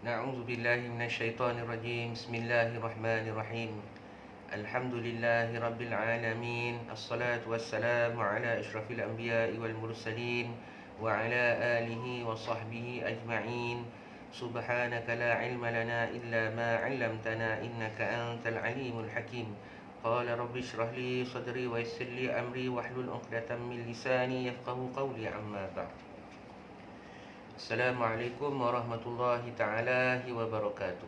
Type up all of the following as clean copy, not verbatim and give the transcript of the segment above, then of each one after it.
Na'udzu billahi minasyaitonir rajim. Bismillahirrahmanirrahim. Alhamdulillahi rabbil alamin. Assalatu wassalamu ala asyrafil anbiya'i wal mursalin wa ala alihi wa sahbihi ajma'in. Subhanaka la ilma lana illa ma 'allamtana innaka antal alimul hakim. Qala rabbi shrah li sadri wa yassir li amri wahlul 'uqdatam min lisani yafqahu qawli, amma ba'd. Assalamualaikum warahmatullahi ta'ala wabarakatuh.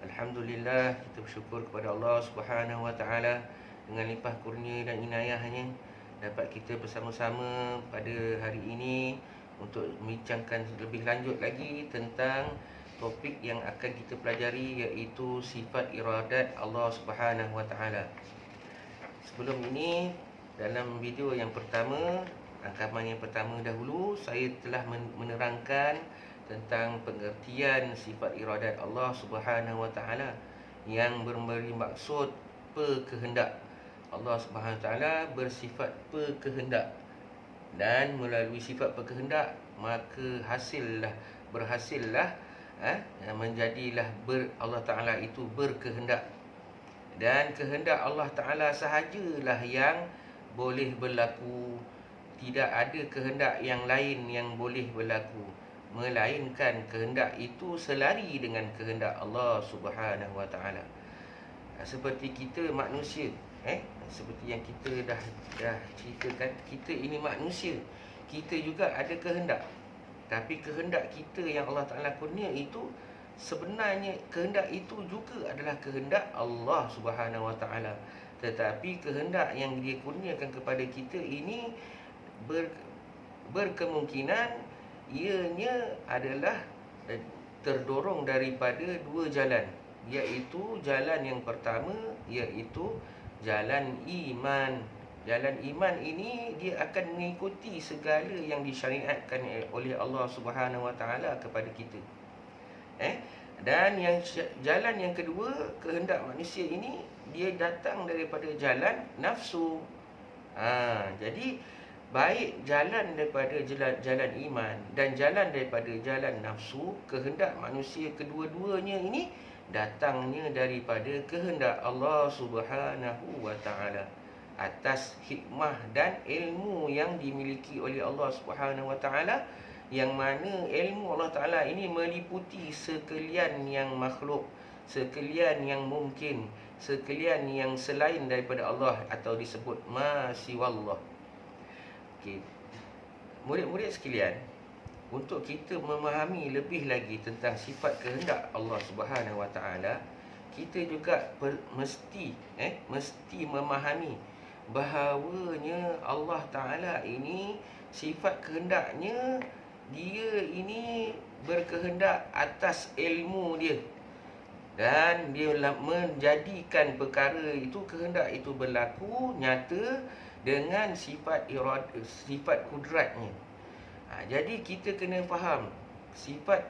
Alhamdulillah, kita bersyukur kepada Allah Subhanahu wa ta'ala dengan limpah kurnia dan inayahnya dapat kita bersama-sama pada hari ini untuk membincangkan lebih lanjut lagi tentang topik yang akan kita pelajari, iaitu sifat iradat Allah Subhanahu wa ta'ala. Sebelum ini, dalam video yang pertama, rangkaman yang pertama dahulu, saya telah menerangkan tentang pengertian sifat iradat Allah Subhanahu wa ta'ala yang memberi maksud berkehendak. Allah Subhanahu wa ta'ala bersifat berkehendak, dan melalui sifat berkehendak maka berhasillah menjadilah Allah Ta'ala itu berkehendak. Dan kehendak Allah Ta'ala sahajalah yang boleh berlaku. Tidak ada kehendak yang lain yang boleh berlaku, melainkan kehendak itu selari dengan kehendak Allah Subhanahu wa ta'ala. Seperti kita manusia, seperti yang kita dah ceritakan, kita ini manusia, kita juga ada kehendak. Tapi kehendak kita yang Allah Ta'ala kurnia itu, sebenarnya kehendak itu juga adalah kehendak Allah Subhanahu wa ta'ala. Tetapi kehendak yang Dia kurniakan kepada kita ini berkemungkinan ianya adalah terdorong daripada dua jalan, iaitu jalan yang pertama, iaitu jalan iman. Jalan iman ini dia akan mengikuti segala yang disyariatkan oleh Allah Subhanahu wa ta'ala kepada kita. Dan jalan yang kedua, kehendak manusia ini, dia datang daripada jalan nafsu. Jadi baik jalan daripada jalan iman dan jalan daripada jalan nafsu, kehendak manusia kedua-duanya ini datangnya daripada kehendak Allah Subhanahu wa ta'ala, atas hikmah dan ilmu yang dimiliki oleh Allah Subhanahu wa ta'ala, yang mana ilmu Allah Ta'ala ini meliputi sekalian yang makhluk, sekalian yang mungkin, sekalian yang selain daripada Allah, atau disebut ma siwallah. Murid-murid sekalian, untuk kita memahami lebih lagi tentang sifat kehendak Allah Subhanahu wa ta'ala, kita juga mesti memahami bahawanya Allah Ta'ala ini, sifat kehendaknya, Dia ini berkehendak atas ilmu Dia, dan Dia menjadikan perkara itu, kehendak itu berlaku nyata dengan sifat kudratnya. Jadi kita kena faham sifat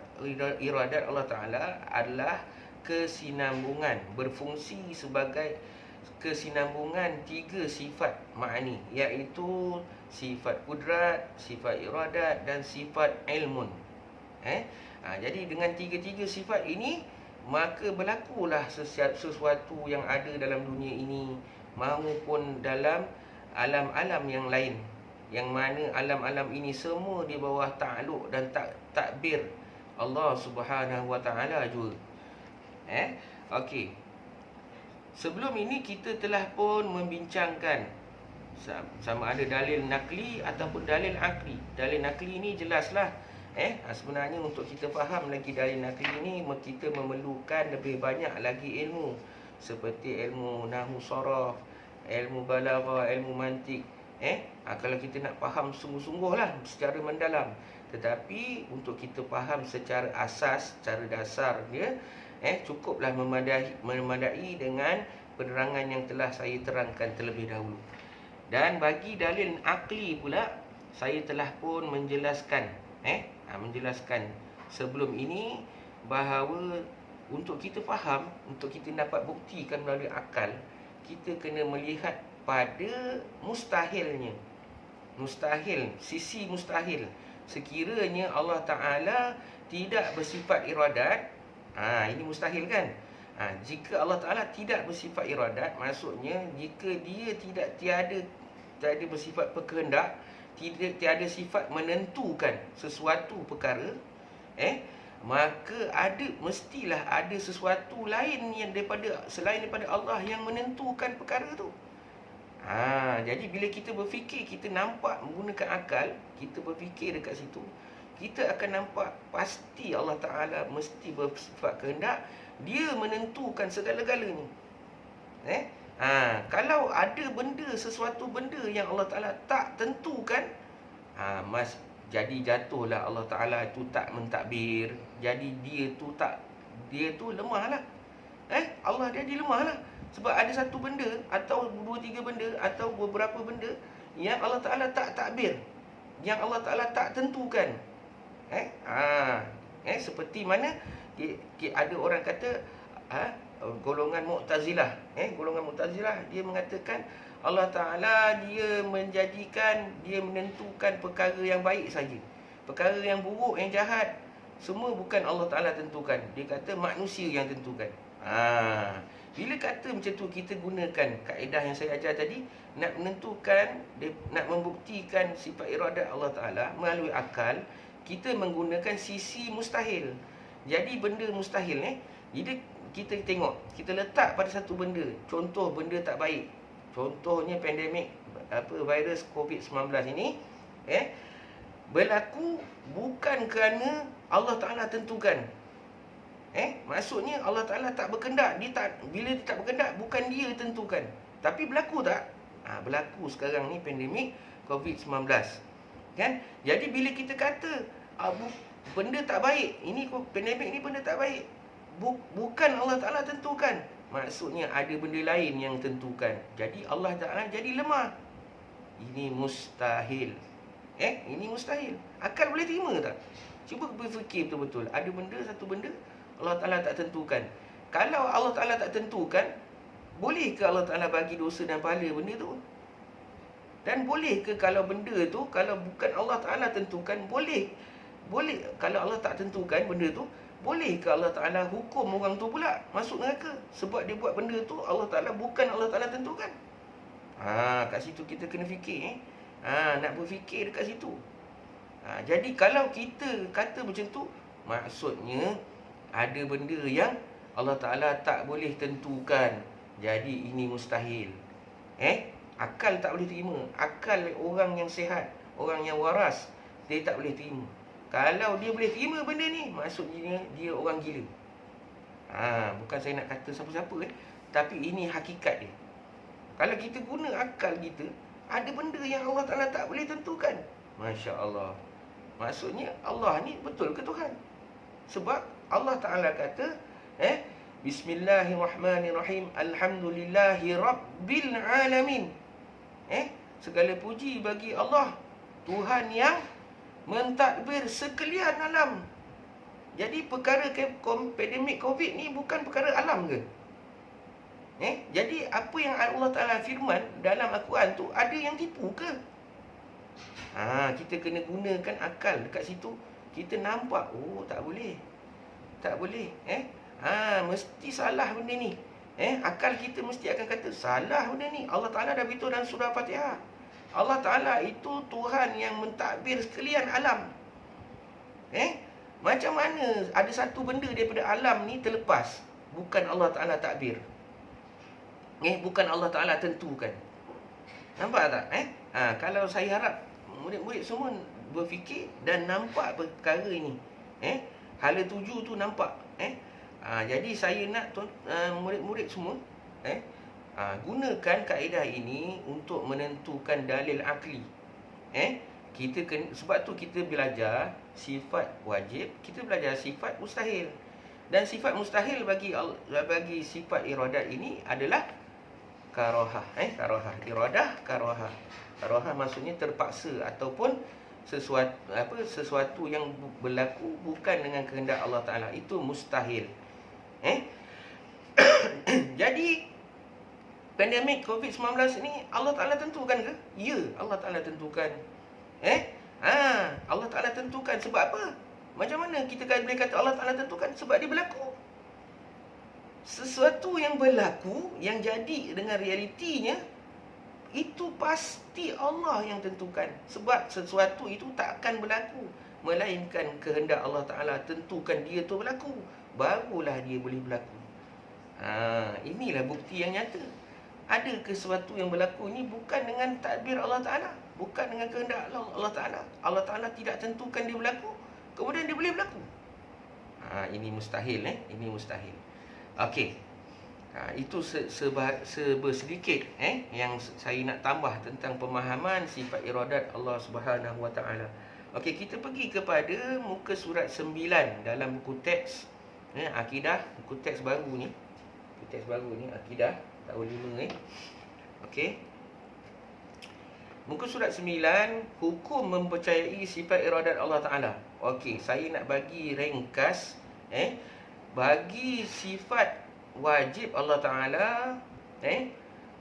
iradat Allah Ta'ala adalah kesinambungan, berfungsi sebagai kesinambungan tiga sifat ma'ani, iaitu sifat kudrat, sifat iradat dan sifat ilmun. Jadi dengan tiga-tiga sifat ini, maka berlakulah sesuatu yang ada dalam dunia ini maupun dalam alam-alam yang lain, yang mana alam-alam ini semua di bawah takluk dan takbir Allah Subhanahu wa ta'ala juga. Okey. Sebelum ini kita telah pun membincangkan sama ada dalil nakli ataupun dalil akli. Dalil nakli ini jelaslah, sebenarnya untuk kita faham lagi dalil nakli ini, kita memerlukan lebih banyak lagi ilmu, seperti ilmu nahwu saraf, ilmu balaghah, ilmu mantik. Kalau kita nak faham sungguh-sungguh lah secara mendalam. Tetapi untuk kita faham secara asas, secara dasar dia, cukuplah memadai dengan penerangan yang telah saya terangkan terlebih dahulu. Dan bagi dalil akli pula, saya telah pun menjelaskan sebelum ini bahawa untuk kita faham, untuk kita dapat buktikan melalui akal, kita kena melihat pada mustahilnya. Sisi mustahil. sekiranya Allah Ta'ala tidak bersifat iradat, ini mustahil kan? Jika Allah Ta'ala tidak bersifat iradat, maksudnya jika dia tiada bersifat berkehendak, tiada sifat menentukan sesuatu perkara, maka mestilah ada sesuatu lain yang selain daripada Allah yang menentukan perkara tu. Jadi bila kita berfikir, kita nampak menggunakan akal, kita berfikir dekat situ, kita akan nampak pasti Allah Ta'ala mesti bersifat kehendak, dia menentukan segala-galanya. Kalau ada sesuatu benda yang Allah Ta'ala tak tentukan, jadi jatuhlah Allah Ta'ala itu tak mentadbir. Jadi dia tu lemah lah. Allah jadi lemah lah. Sebab ada satu benda, atau 2-3 benda, atau beberapa benda yang Allah Ta'ala tak takbir, yang Allah Ta'ala tak tentukan. Seperti mana ada orang kata, golongan Mu'tazilah. Golongan Mu'tazilah, dia mengatakan Allah Ta'ala dia menentukan perkara yang baik saja. Perkara yang buruk, yang jahat, semua bukan Allah Ta'ala tentukan. Dia kata manusia yang tentukan. Bila kata macam tu, kita gunakan kaedah yang saya ajar tadi, nak menentukan, nak membuktikan sifat iradat Allah Ta'ala melalui akal, kita menggunakan sisi mustahil. Jadi benda mustahil jadi kita tengok, kita letak pada satu benda, contoh benda tak baik. Contohnya pandemik virus COVID-19 ini berlaku bukan kerana Allah Ta'ala tentukan. Maksudnya Allah Ta'ala tak berkehendak. Bila dia tak berkehendak, bukan dia tentukan. Tapi berlaku tak? Berlaku sekarang ni pandemik COVID-19. Kan? Jadi bila kita kata benda tak baik, ini pandemik ni benda tak baik, bukan Allah Ta'ala tentukan, maksudnya ada benda lain yang tentukan. Jadi Allah Ta'ala jadi lemah. Ini mustahil. Ini mustahil. Akal boleh terima tak? Cuba berfikir betul-betul. Ada satu benda Allah Ta'ala tak tentukan. Kalau Allah Ta'ala tak tentukan, boleh ke Allah Ta'ala bagi dosa dan pahala benda tu? Dan boleh ke kalau benda tu, kalau bukan Allah Ta'ala tentukan, boleh kalau Allah tak tentukan benda tu, boleh ke Allah Ta'ala hukum orang tu pula masuk neraka sebab dia buat benda tu Allah Ta'ala tentukan? Kat situ kita kena fikir. Nak berfikir dekat situ. Jadi kalau kita kata macam tu, maksudnya ada benda yang Allah Ta'ala tak boleh tentukan. Jadi ini mustahil. Akal tak boleh terima. Akal orang yang sihat, orang yang waras, dia tak boleh terima. Kalau dia boleh terima benda ni, maksudnya dia orang gila. Bukan saya nak kata siapa-siapa tapi ini hakikat dia. Kalau kita guna akal kita, ada benda yang Allah Ta'ala tak boleh tentukan. Masya Allah. Maksudnya Allah ni betul ke Tuhan? Sebab Allah Ta'ala kata Bismillahirrahmanirrahim, Alhamdulillahi Rabbil Alamin. Segala puji bagi Allah, Tuhan yang mentadbir sekalian alam. Jadi perkara pandemik COVID ni bukan perkara alam ke? Jadi apa yang Allah Ta'ala firman dalam Al-Quran tu, ada yang tipu ke? Kita kena gunakan akal dekat situ. Kita nampak, tak boleh. Mesti salah benda ni. Akal kita mesti akan kata salah benda ni. Allah Ta'ala dah beritahu dalam surah Fatihah, Allah Ta'ala itu Tuhan yang mentadbir sekalian alam. Macam mana ada satu benda daripada alam ni terlepas, bukan Allah Ta'ala takbir, bukan Allah Ta'ala tentukan. Nampak tak? Kalau saya harap murid-murid semua berfikir dan nampak perkara ini, hala tuju tu nampak. Jadi saya nak murid-murid semua gunakan kaedah ini untuk menentukan dalil akli. Sebab tu kita belajar sifat wajib, kita belajar sifat mustahil. Dan sifat mustahil bagi sifat iradat ini adalah karahah. Karahah maksudnya terpaksa ataupun sesuatu yang berlaku bukan dengan kehendak Allah Ta'ala, itu mustahil. Jadi pandemik COVID-19 ni Allah Ta'ala tentukan ke? Ya, Allah Ta'ala tentukan. Allah Ta'ala tentukan. Sebab apa? Macam mana kita boleh kata Allah Ta'ala tentukan? Sebab dia berlaku. Sesuatu yang berlaku, yang jadi dengan realitinya, itu pasti Allah yang tentukan. Sebab sesuatu itu tak akan berlaku melainkan kehendak Allah Ta'ala tentukan dia tu berlaku, barulah dia boleh berlaku. Inilah bukti yang nyata. Ada sesuatu yang berlaku ni bukan dengan takdir Allah Ta'ala, bukan dengan kehendak Allah Ta'ala. Allah Ta'ala tidak tentukan dia berlaku, kemudian dia boleh berlaku. Ini mustahil. Ini mustahil. Okey. Itu sedikit yang saya nak tambah tentang pemahaman sifat iradat Allah Subhanahu Wa Ta'ala. Okey, kita pergi kepada muka surat 9 dalam buku teks akidah, buku teks baru ni. Buku teks baru ni akidah tahun 5 Okey. Muka surat 9, hukum mempercayai sifat iradat Allah Ta'ala. Okey, saya nak bagi ringkas bagi sifat wajib Allah Ta'ala.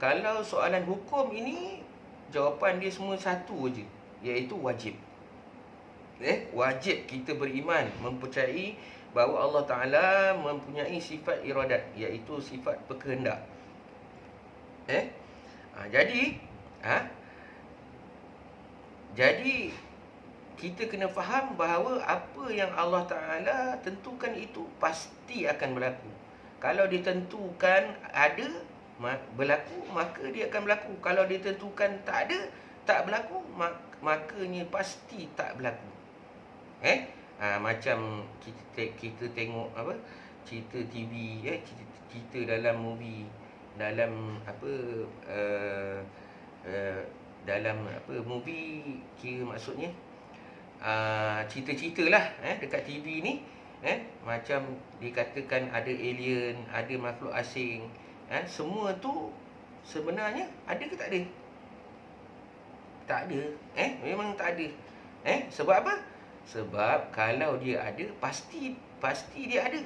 Kalau soalan hukum ini, jawapan dia semua satu je, iaitu wajib. Wajib kita beriman, mempercayai bahawa Allah Ta'ala mempunyai sifat iradat, iaitu sifat berkehendak. Jadi kita kena faham bahawa apa yang Allah Ta'ala tentukan itu pasti akan berlaku. Kalau ditentukan ada berlaku, maka dia akan berlaku. Kalau ditentukan tak ada, tak berlaku, makanya pasti tak berlaku. Macam kita tengok cerita TV, cerita dalam movie, dalam movie, kira maksudnya cerita-cerita lah dekat TV ni. Macam dikatakan ada alien, ada makhluk asing. Semua tu sebenarnya ada ke tak ada? Tak ada. Memang tak ada. Sebab apa? Sebab kalau dia ada, pasti dia ada.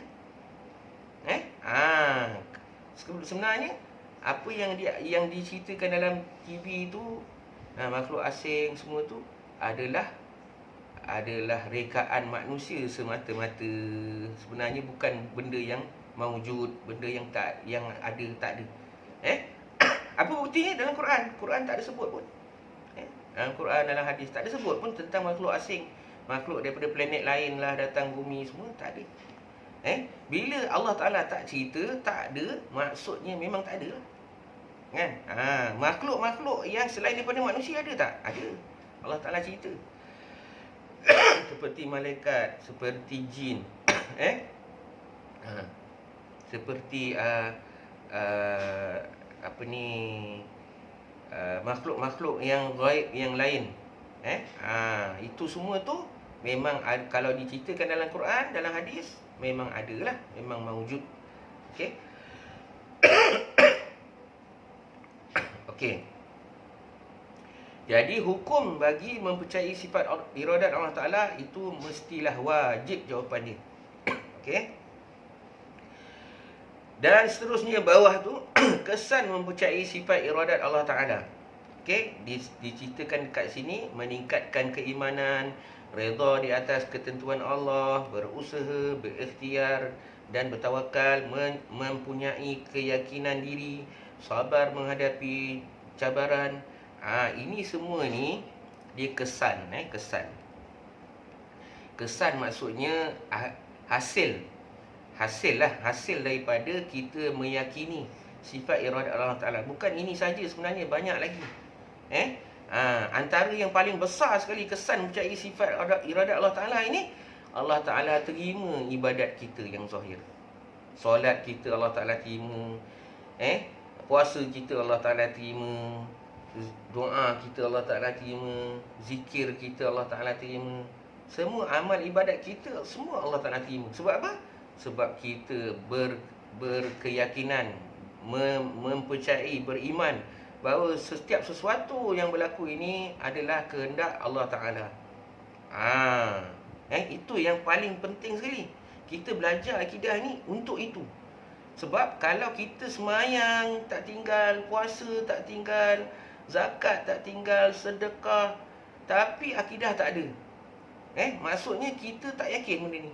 Sebenarnya apa yang diceritakan dalam TV tu, makhluk asing semua tu adalah rekaan manusia semata-mata. Sebenarnya bukan benda yang maujud, benda yang ada tak ada. Apa buktinya? Dalam Quran tak ada sebut pun. Dalam Quran, dalam hadis tak ada sebut pun tentang makhluk asing, makhluk daripada planet lain lah datang bumi, semua tak ada. Bila Allah Ta'ala tak cerita, tak ada, maksudnya memang tak ada lah. Kan? Makhluk-makhluk yang selain daripada manusia ada tak? Ada. Allah Ta'ala cerita. Seperti malaikat, seperti jin, seperti makhluk-makhluk yang gaib yang lain. Itu semua tu memang kalau diceritakan dalam Quran, dalam hadis, memang ada lah, memang maujud. Okey. Okey. Jadi hukum bagi mempercayai sifat iradat Allah Ta'ala itu mestilah wajib jawapan dia. Okey. Dan seterusnya bawah tu kesan mempercayai sifat iradat Allah Ta'ala. Okey, diceritakan dekat sini meningkatkan keimanan, redha di atas ketentuan Allah, berusaha, berikhtiar dan bertawakal, mempunyai keyakinan diri, sabar menghadapi cabaran. Ini semua ni dia kesan. Kesan maksudnya hasil daripada kita meyakini sifat iradat Allah Ta'ala. Bukan ini saja sebenarnya, banyak lagi. Antara yang paling besar sekali kesan mempercayai sifat iradat Allah Ta'ala ini, Allah Ta'ala terima ibadat kita yang zahir. Solat kita Allah Ta'ala terima, puasa kita Allah Ta'ala terima, doa kita Allah Ta'ala terima, zikir kita Allah Ta'ala terima, semua amal ibadat kita semua Allah Ta'ala terima. Sebab apa? Sebab kita berkeyakinan, mempercayai, beriman bahawa setiap sesuatu yang berlaku ini adalah kehendak Allah Ta'ala. Itu yang paling penting sekali. Kita belajar akidah ni untuk itu. Sebab kalau kita semayang tak tinggal, puasa tak tinggal, zakat tak tinggal, sedekah tapi akidah tak ada. Maksudnya kita tak yakin benda ni.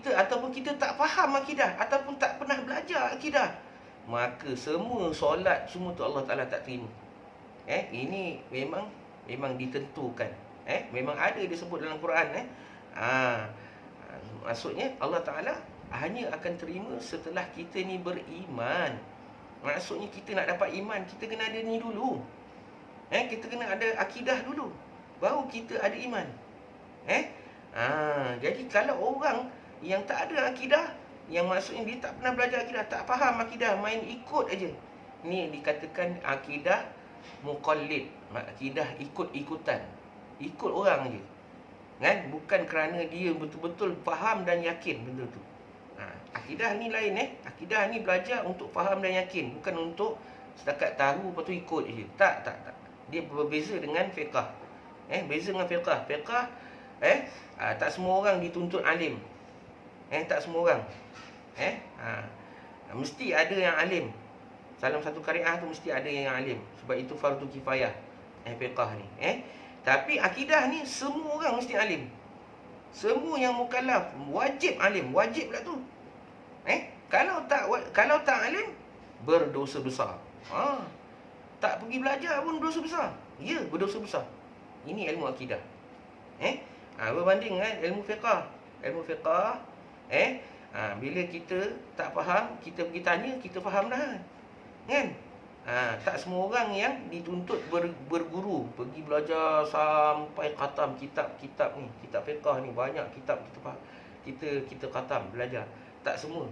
Ataupun kita tak faham akidah, ataupun tak pernah belajar akidah, maka semua solat semua tu Allah Ta'ala tak terima. Ini memang ditentukan. Memang ada disebut dalam Quran. Maksudnya Allah Ta'ala hanya akan terima setelah kita ni beriman. Maksudnya kita nak dapat iman, kita kena ada ni dulu. Kita kena ada akidah dulu, baru kita ada iman. Jadi kalau orang yang tak ada akidah, yang maksudnya dia tak pernah belajar akidah, tak faham akidah, main ikut aja, ni dikatakan akidah muqallid, akidah ikut-ikutan, ikut orang aja, bukan kerana dia betul-betul faham dan yakin benda tu. Akidah ni lain. Akidah ni belajar untuk faham dan yakin, bukan untuk setakat tahu lepas tu ikut je. Tak. Dia berbeza dengan fiqah. Beza dengan fiqah. Fiqah tak semua orang dituntut alim. Tak semua orang. Mesti ada yang alim. Dalam satu qariah tu mesti ada yang alim. Sebab itu fardu kifayah. Fiqah ni. Tapi akidah ni semua orang mesti alim. Semua yang mukallaf wajib alim, wajib pula tu. Kalau tak alim, berdosa besar. Tak pergi belajar pun berdosa besar. Ya, berdosa besar. Ini ilmu akidah. Berbanding dengan ilmu fiqah. Ilmu fiqah, bila kita tak faham, kita pergi tanya, kita faham dah. Tak semua orang yang dituntut berguru, pergi belajar sampai khatam kitab ni, kitab fiqah ni, banyak kitab kita khatam, belajar. Tak semua.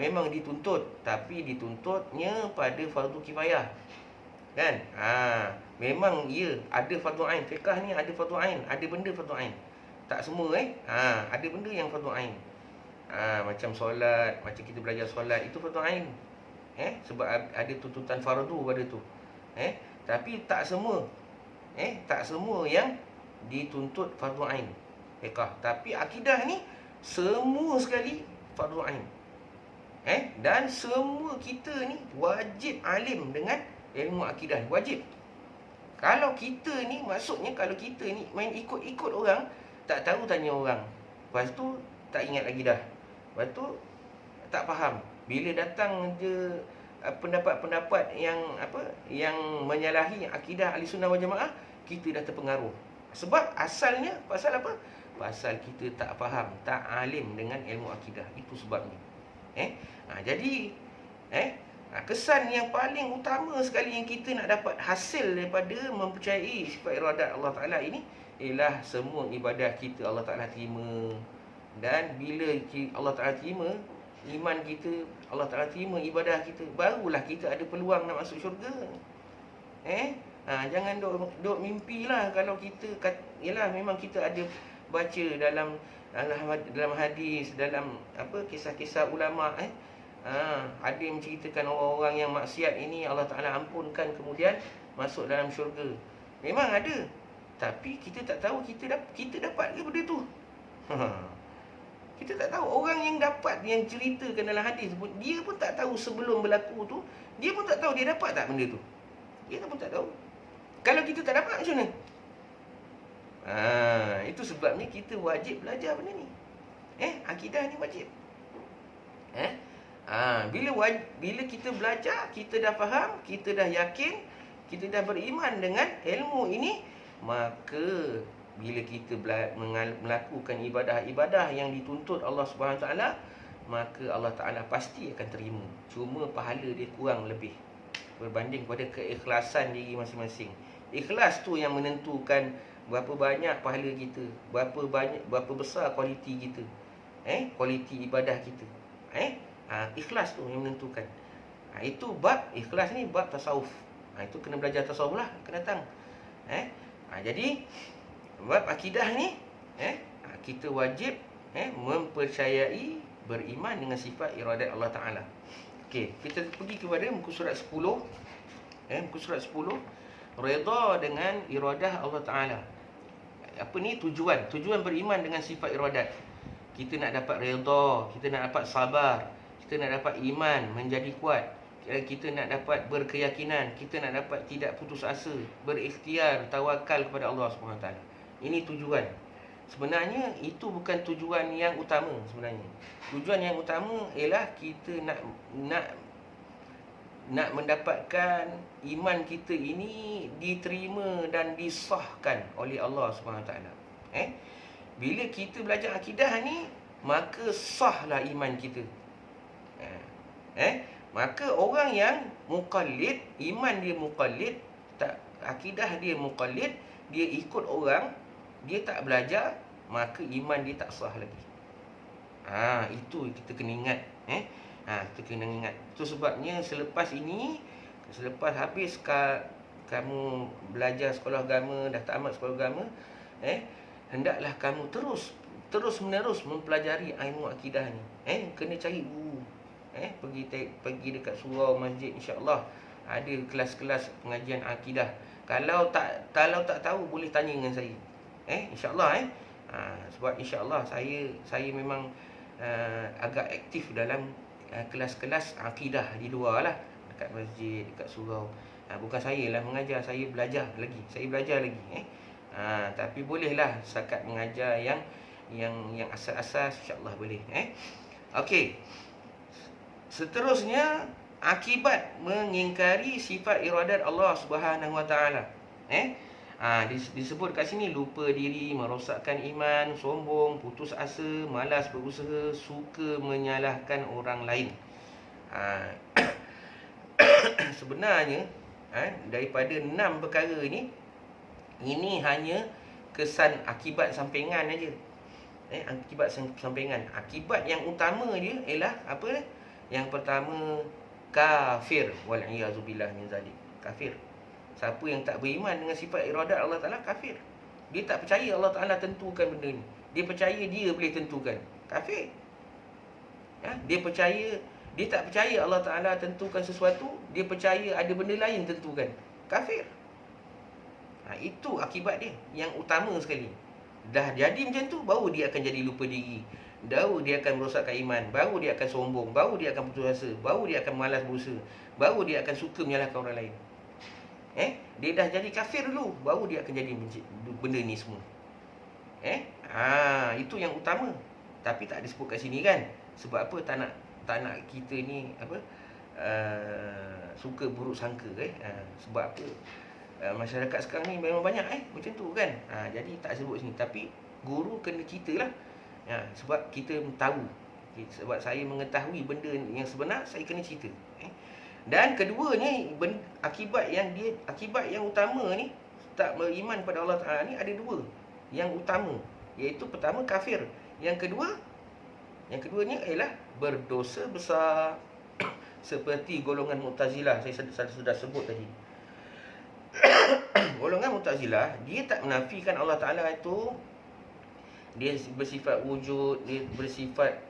Memang dituntut, tapi dituntutnya pada fardu kifayah. Memang ada fardu ain. Fiqah ni ada fardu ain, ada benda fardu ain. Tak semua ada benda yang fardu ain. Macam solat, macam kita belajar solat, itu fardu ain. Sebab ada tuntutan fardu pada tu. Tapi tak semua. Tak semua yang dituntut fardu ain fiqah. Tapi akidah ni semua sekali fardu ain. Dan semua kita ni wajib alim dengan ilmu akidah, wajib. Kalau kita ni, maksudnya kalau kita ni main ikut-ikut orang, tak tahu tanya orang, lepas tu tak ingat lagi dah, lepas tu tak faham. Bila datang je pendapat-pendapat yang menyalahi akidah Ahlussunnah wal Jamaah, kita dah terpengaruh. Sebab asalnya pasal apa? Pasal kita tak faham, tak alim dengan ilmu akidah. Itu sebabnya. Jadi kesan yang paling utama sekali yang kita nak dapat hasil daripada mempercayai sifat iradat Allah Ta'ala ini ialah semua ibadah kita Allah Ta'ala terima. Dan bila Allah Ta'ala terima iman kita, Allah Ta'ala terima ibadah kita, barulah kita ada peluang nak masuk syurga. Jangan duk mimpilah kalau kita yalah, memang kita ada baca dalam hadis, dalam kisah-kisah ulama. Ada yang menceritakan orang-orang yang maksiat ini Allah Ta'ala ampunkan, kemudian masuk dalam syurga. Memang ada, tapi kita tak tahu kita dapat ke benda tu. Kita tak tahu. Orang yang dapat, yang ceritakan dalam hadis pun, dia pun tak tahu sebelum berlaku tu, dia pun tak tahu dia dapat tak benda tu. Dia pun tak tahu. Kalau kita tak dapat, macam mana? Itu sebabnya kita wajib belajar benda ni. Akidah ni wajib. Bila kita belajar, kita dah faham, kita dah yakin, kita dah beriman dengan ilmu ini, maka bila kita melakukan ibadah-ibadah yang dituntut Allah Subhanahu Wa Taala, maka Allah Ta'ala pasti akan terima. Cuma pahala dia kurang lebih berbanding pada keikhlasan diri masing-masing. Ikhlas tu yang menentukan berapa banyak pahala kita, berapa besar kualiti kita, kualiti ibadah kita. Ikhlas tu yang menentukan. Itu bab ikhlas ni, bab tasawuf. Itu kena belajar tasawuf lah, akan datang. Jadi bab akidah ni, kita wajib mempercayai, beriman dengan sifat iradat Allah Ta'ala. Okey, kita pergi kepada muka surat 10. Muka surat 10, redha dengan iradah Allah Ta'ala. Apa ni tujuan beriman dengan sifat iradat. Kita nak dapat redha, kita nak dapat sabar, kita nak dapat iman menjadi kuat, kita nak dapat berkeyakinan, kita nak dapat tidak putus asa, berikhtiar, tawakal kepada Allah SWT. Ini tujuan. Sebenarnya itu bukan tujuan yang utama sebenarnya. Tujuan yang utama ialah kita nak mendapatkan iman kita ini diterima dan disahkan oleh Allah SWT. Bila kita belajar akidah ni, maka sahlah iman kita. Maka orang yang muqallid, iman dia muqallid, tak, akidah dia muqallid, dia ikut orang, dia tak belajar, maka iman dia tak sah lagi. Itu kita kena ingat. Kita kena ingat. Itu sebabnya selepas ini, selepas habis kamu belajar sekolah agama, dah tamat sekolah agama, hendaklah kamu terus menerus mempelajari ilmu akidah ni. Kena cari guru. Pergi dekat surau masjid, insya-Allah ada kelas-kelas pengajian akidah. Kalau tak tahu, boleh tanya dengan saya. Insya-Allah sebab insya-Allah saya memang agak aktif dalam kelas-kelas akidah di luar lah, dekat masjid, dekat surau. Bukan saya lah mengajar, saya belajar lagi. Tapi bolehlah setakat mengajar yang asas-asas, insya-Allah boleh. Okey. Seterusnya, akibat mengingkari sifat iradat Allah Subhanahu Wa Taala. Disebut kat sini lupa diri, merosakkan iman, sombong, putus asa, malas berusaha, suka menyalahkan orang lain. Sebenarnya daripada 6 perkara ini hanya kesan akibat sampingan aja. Akibat sampingan. Akibat yang utama dia ialah apa? Yang pertama, kafir. Wal'iyazubillah min zalik. Kafir. Siapa yang tak beriman dengan sifat iradat Allah Ta'ala, kafir. Dia tak percaya Allah Ta'ala tentukan benda ni. Dia percaya dia boleh tentukan. Kafir. Dia tak percaya Allah Ta'ala tentukan sesuatu, dia percaya ada benda lain tentukan. Kafir. Itu akibat dia yang utama sekali. Dah jadi macam tu, baru dia akan jadi lupa diri, baru dia akan merosakkan iman, baru dia akan sombong, baru dia akan putus asa, baru dia akan malas berusaha, baru dia akan suka menyalahkan orang lain. Dia dah jadi kafir dulu, baru dia akan jadi benda ni semua. Itu yang utama. Tapi tak disebut kat sini kan. Sebab apa? Tak nak kita ni suka buruk sangka. Sebab apa? Masyarakat sekarang ni memang banyak macam tu kan. Jadi tak sebut sini. Tapi guru kena kita lah. Sebab kita tahu. Sebab saya mengetahui benda yang sebenar, saya kena cerita. Dan keduanya, akibat yang utama ni, tak beriman pada Allah Ta'ala ni ada 2 yang utama. Iaitu pertama, kafir. Yang keduanya ialah berdosa besar. Seperti golongan Mu'tazilah, saya sudah sebut tadi. Golongan Mu'tazilah, dia tak menafikan Allah Ta'ala itu dia bersifat wujud, dia bersifat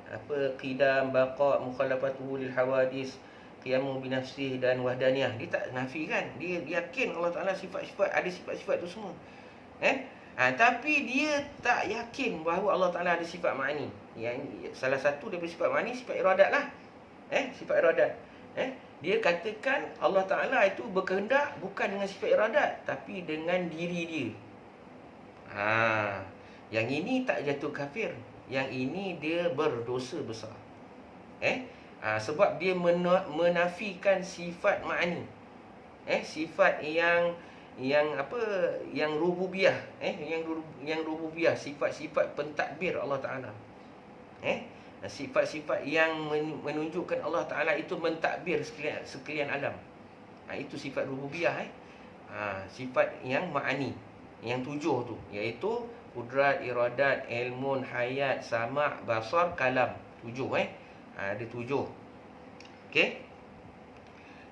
qidam, baqa, mukhalafatuhu lil hawadis, qiyamu binafsih dan wahdaniyah. Dia tak nafikan. Dia yakin Allah Ta'ala ada sifat-sifat tu semua. Tapi dia tak yakin bahawa Allah Ta'ala ada sifat ma'ani. Yang salah satu daripada sifat ma'ani, sifat iradat lah. Sifat iradat. Dia katakan Allah Ta'ala itu berkehendak bukan dengan sifat iradat, tapi dengan diri dia. Yang ini tak jatuh kafir. Yang ini dia berdosa besar. Sebab dia menafikan sifat ma'ani. Sifat yang rububiyah. Yang rububiyah, sifat-sifat pentadbir Allah Ta'ala. Sifat-sifat yang menunjukkan Allah Ta'ala itu mentadbir sekalian alam. Itu sifat rububiyah. Sifat yang ma'ani, yang 7 tu, iaitu kudrat, iradat, ilmun, hayat, sama', basar, kalam. 7 ada 7. Okey.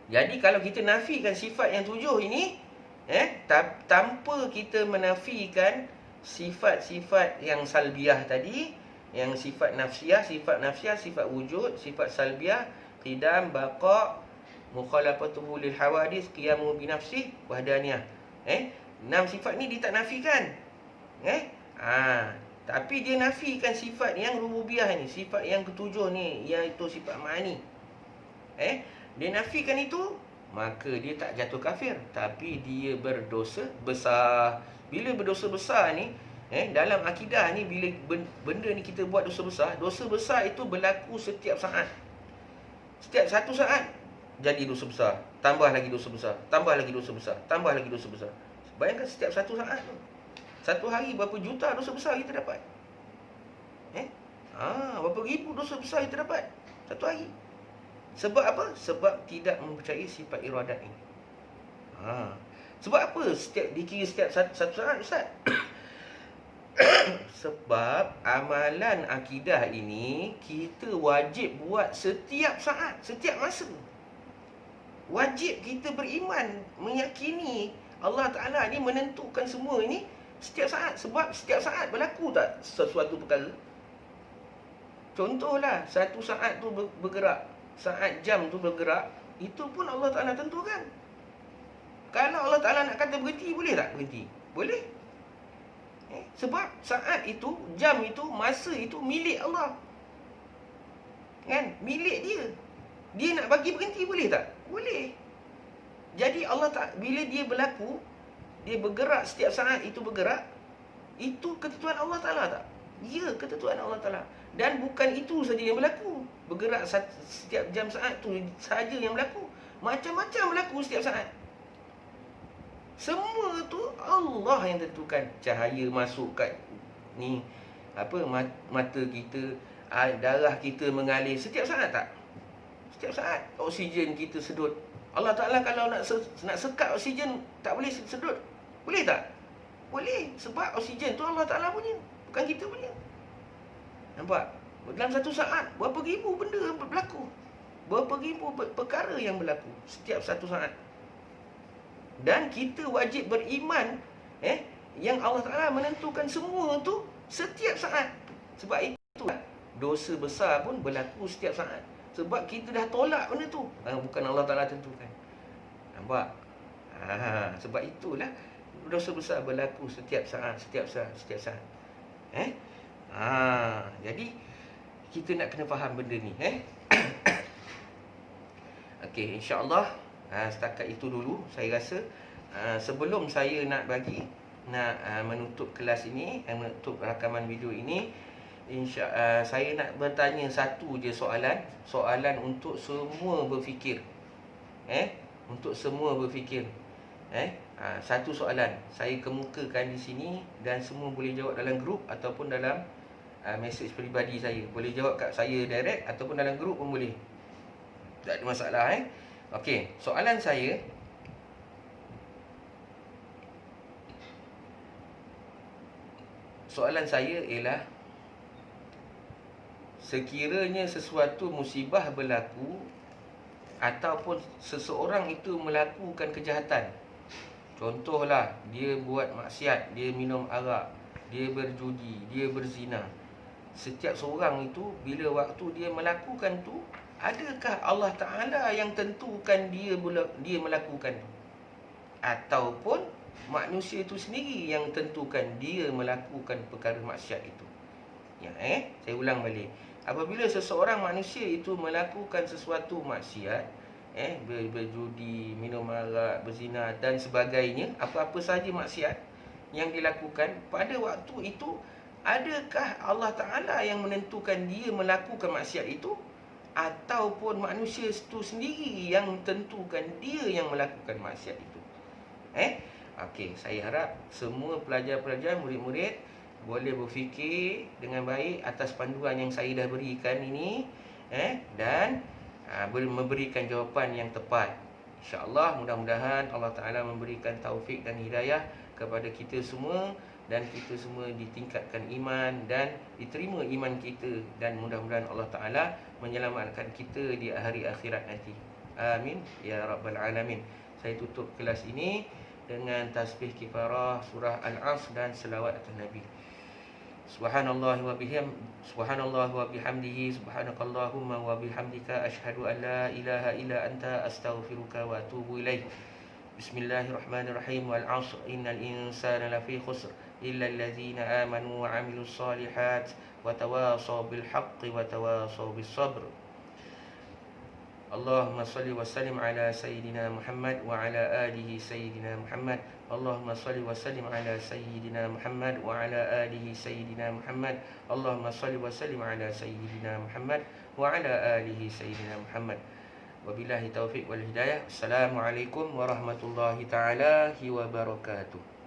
Jadi kalau kita nafikan sifat yang 7 ini, tanpa kita menafikan sifat-sifat yang salbiah tadi, yang sifat nafsiyah, sifat wujud, sifat salbiah, qidam, baqa, mukhalafatuhu lil hawadis, qiyamu binafsih, wahdaniyah. 6 sifat ni dia tak nafikan. Tapi dia nafikan sifat yang rububiyah ni, sifat yang ketujuh ni, iaitu sifat ma'ani. Dia nafikan itu, maka dia tak jatuh kafir, tapi dia berdosa besar. Bila berdosa besar ni, dalam akidah ni, bila benda ni kita buat dosa besar itu berlaku setiap saat. Setiap satu saat jadi dosa besar, tambah lagi dosa besar, tambah lagi dosa besar, tambah lagi dosa besar. Bayangkan setiap satu saat tu, satu hari berapa juta dosa besar kita dapat. Berapa ribu dosa besar kita dapat satu hari. Sebab apa? Sebab tidak mempercayai sifat iradat ini. Sebab apa dikira setiap satu saat, Ustaz? Sebab amalan akidah ini kita wajib buat setiap saat, setiap masa. Wajib kita beriman, meyakini Allah Ta'ala ni menentukan semua ini setiap saat. Sebab setiap saat berlaku tak sesuatu perkara. Contohlah, satu saat tu bergerak, saat jam tu bergerak, itu pun Allah Ta'ala tentukan. Kalau Allah Ta'ala nak kata berhenti, boleh tak berhenti? Boleh. Sebab saat itu, jam itu, masa itu milik Allah. Kan? Milik dia. Dia nak bagi berhenti, boleh tak? Boleh. Jadi Allah tak, bila dia berlaku, dia bergerak setiap saat itu bergerak, itu ketentuan Allah Ta'ala tak? Ya, ketentuan Allah Ta'ala. Dan bukan itu saja yang berlaku. Bergerak setiap jam saat tu saja yang berlaku. Macam-macam berlaku setiap saat. Semua tu Allah yang tentukan. Cahaya masuk kat ni, mata kita, darah kita mengalir setiap saat tak? Setiap saat. Oksigen kita sedut. Allah Ta'ala kalau nak sekat oksigen, tak boleh sedut. Boleh tak? Boleh. Sebab oksigen tu Allah Ta'ala punya, bukan kita punya. Nampak? Dalam satu saat, berapa ribu benda berlaku. Berapa ribu perkara yang berlaku setiap satu saat. Dan kita wajib beriman, yang Allah Ta'ala menentukan semua tu setiap saat. Sebab itu dosa besar pun berlaku setiap saat. Sebab kita dah tolak benda tu, bukan Allah Ta'ala tentukan. Nampak? Sebab itulah dosa besar berlaku setiap saat, setiap saat, setiap saat. Jadi kita nak kena faham benda ni. Okey, insya-Allah setakat itu dulu saya rasa. Sebelum saya nak menutup kelas ini, menutup rakaman video ini, saya nak bertanya satu je soalan untuk semua berfikir. Untuk semua berfikir. Satu soalan saya kemukakan di sini dan semua boleh jawab dalam grup ataupun dalam mesej peribadi saya. Boleh jawab kat saya direct ataupun dalam grup pun boleh. Tak ada masalah. Okey, soalan saya, ialah, sekiranya sesuatu musibah berlaku ataupun seseorang itu melakukan kejahatan, contohlah dia buat maksiat, dia minum arak, dia berjudi, dia berzina. Setiap seorang itu bila waktu dia melakukan tu, adakah Allah Ta'ala yang tentukan dia melakukan tu? Ataupun manusia itu sendiri yang tentukan dia melakukan perkara maksiat itu? Saya ulang balik. Apabila seseorang manusia itu melakukan sesuatu maksiat, berjudi, minum arak, berzina dan sebagainya, apa-apa saja maksiat yang dilakukan, pada waktu itu adakah Allah Ta'ala yang menentukan dia melakukan maksiat itu, ataupun manusia itu sendiri yang tentukan dia yang melakukan maksiat itu? Okey, saya harap semua pelajar-pelajar, murid-murid boleh berfikir dengan baik atas panduan yang saya dah berikan ini, dan memberikan jawapan yang tepat. InsyaAllah, mudah-mudahan Allah Ta'ala memberikan taufik dan hidayah kepada kita semua, dan kita semua ditingkatkan iman dan diterima iman kita, dan mudah-mudahan Allah Ta'ala menyelamatkan kita di hari akhirat nanti. Amin ya rabbal alamin. Saya tutup kelas ini dengan tasbih kifarah surah Al-Asr dan selawat atas Nabi. Subhanallah wa bihamdihi, subhanakallahumma wa bihamdika, asyhadu an la ilaha illa anta, astaghfiruka wa atubu ilaik. Bismillahirrahmanirrahim. Wal 'asr innal insana lafi khusr illa allazina amanu wa 'amilus solihat wa tawasaw bil haqqi wa tawasaw bis sabr. Allahumma salli wa sallim ala Sayyidina Muhammad wa ala alihi Sayyidina Muhammad. Allahumma salli wa sallim ala Sayyidina Muhammad wa ala alihi Sayyidina Muhammad. Allahumma salli wa sallim ala Sayyidina Muhammad wa ala alihi Sayyidina Muhammad. Wabillahi taufiq wal hidayah. Assalamualaikum warahmatullahi taala wabarakatuh.